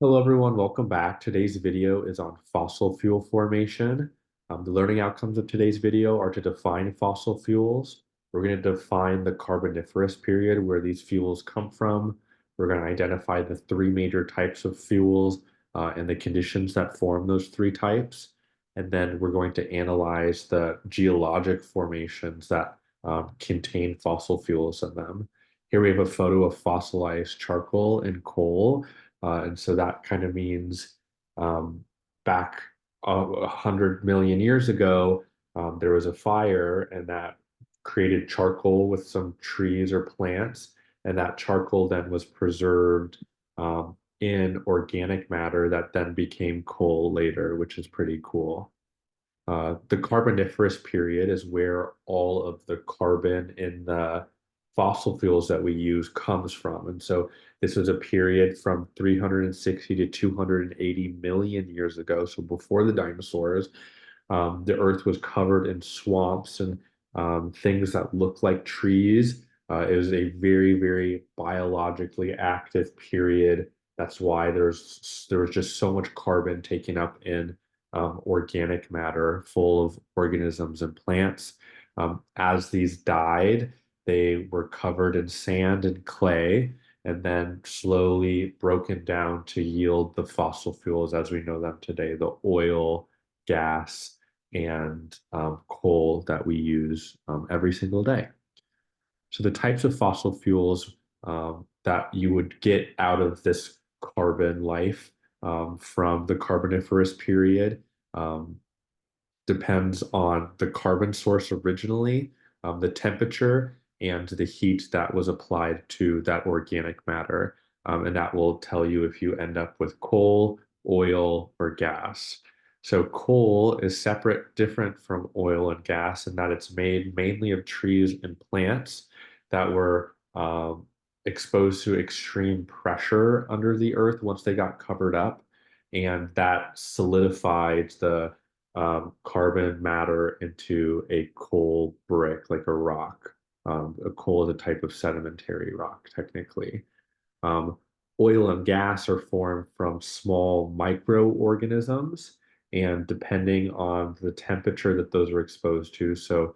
Hello everyone, welcome back. Today's video is on fossil fuel formation. The learning outcomes of today's video are to define fossil fuels. We're going to define the Carboniferous period where these fuels come from. We're going to identify the three major types of fuels and the conditions that form those three types. And then we're going to analyze the geologic formations that contain fossil fuels in them. Here we have a photo of fossilized charcoal and coal. And so that kind of means um, back 100 million years ago, there was a fire and that created charcoal with some trees or plants. And that charcoal then was preserved in organic matter that then became coal later, which is pretty cool. The Carboniferous period is where all of the carbon in the fossil fuels that we use comes from. And so this was a period from 360 to 280 million years ago. So before the dinosaurs, the Earth was covered in swamps and things that look like trees. It was a very, very biologically active period. That's why there was just so much carbon taken up in organic matter full of organisms and plants. As these died, they were covered in sand and clay and then slowly broken down to yield the fossil fuels as we know them today, the oil, gas, and coal that we use every single day. So the types of fossil fuels that you would get out of this carbon life from the Carboniferous period um, depends on the carbon source originally, the temperature, and the heat that was applied to that organic matter. And that will tell you if you end up with coal, oil, or gas. So coal is separate, different from oil and gas in that it's made mainly of trees and plants that were exposed to extreme pressure under the earth once they got covered up. And that solidified the carbon matter into a coal brick, like a rock. A coal is a type of sedimentary rock, technically. Um, Oil and gas are formed from small microorganisms, and depending on the temperature that those are exposed to, so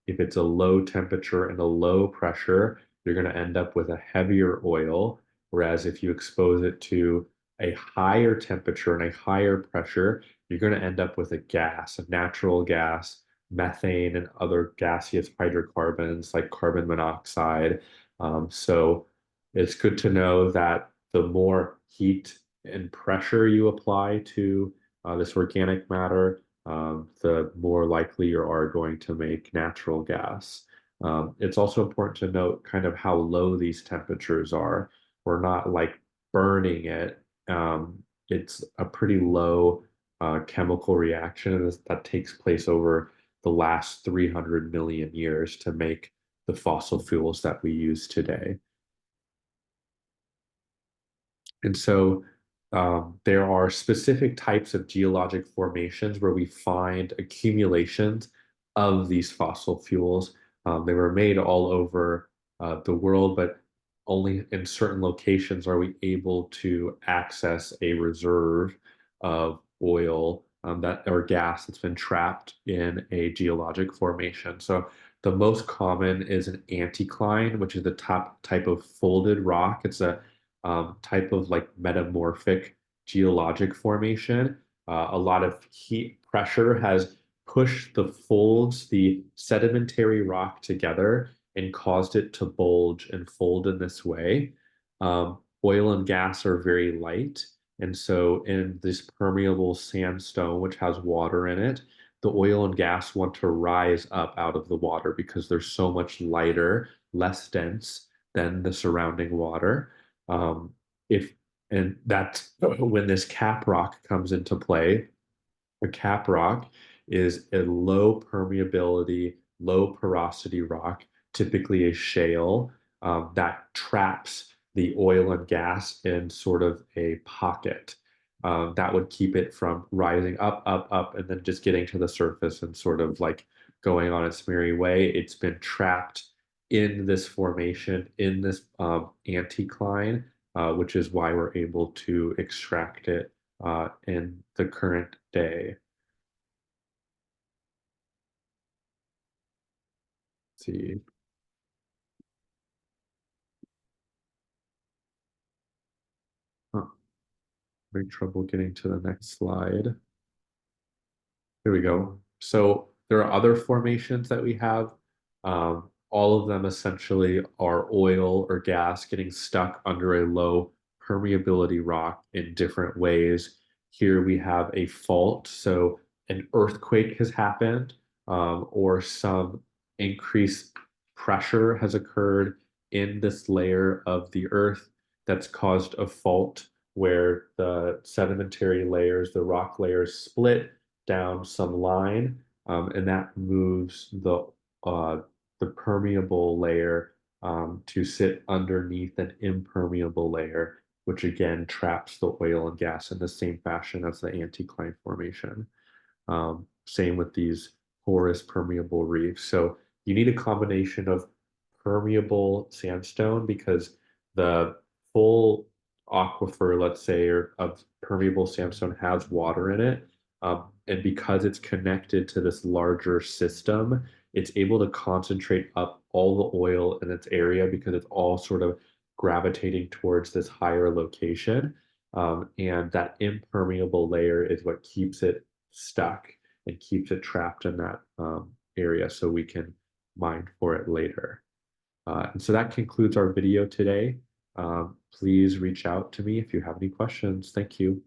if it's a low temperature and a low pressure, you're going to end up with a heavier oil. Whereas if you expose it to a higher temperature and a higher pressure, you're going to end up with a gas, a natural gas, methane, and other gaseous hydrocarbons like carbon monoxide. So it's good to know that the more heat and pressure you apply to this organic matter, the more likely you are going to make natural gas. It's also important to note kind of how low these temperatures are. We're not like burning it. It's a pretty low chemical reaction that takes place over the last 300 million years to make the fossil fuels that we use today. And so there are specific types of geologic formations where we find accumulations of these fossil fuels. They were made all over the world, but only in certain locations are we able to access a reserve of oil that or gas that's been trapped in a geologic formation. So the most common is an anticline, which is the top type of folded rock. It's a type of like metamorphic geologic formation. A lot of heat pressure has pushed the folds, the sedimentary rock together and caused it to bulge and fold in this way. Oil and gas are very light. And so in this permeable sandstone, which has water in it, the oil and gas want to rise up out of the water because they're so much lighter, less dense than the surrounding water. Um, if and that's when this cap rock comes into play. A cap rock is a low permeability, low porosity rock, typically a shale, that traps the oil and gas in sort of a pocket. That would keep it from rising up, up, up, and then just getting to the surface and sort of like going on its merry way. It's been trapped in this formation, in this anticline which is why we're able to extract it in the current day. Let's see. Huh, having trouble getting to the next slide. Here we go. So there are other formations that we have. All of them essentially are oil or gas getting stuck under a low permeability rock in different ways. Here we have a fault. So an earthquake has happened, or some increased pressure has occurred in this layer of the earth that's caused a fault where the sedimentary layers, the rock layers split down some line, and that moves uh, the permeable layer to sit underneath an impermeable layer, which again traps the oil and gas in the same fashion as the anticline formation. Same with these porous permeable reefs. So you need a combination of permeable sandstone because the full aquifer, let's say, or of permeable sandstone has water in it. And because it's connected to this larger system, it's able to concentrate up all the oil in its area because it's all sort of gravitating towards this higher location. And that impermeable layer is what keeps it stuck and keeps it trapped in that area so we can mine for it later. And so that concludes our video today. Please reach out to me if you have any questions. Thank you.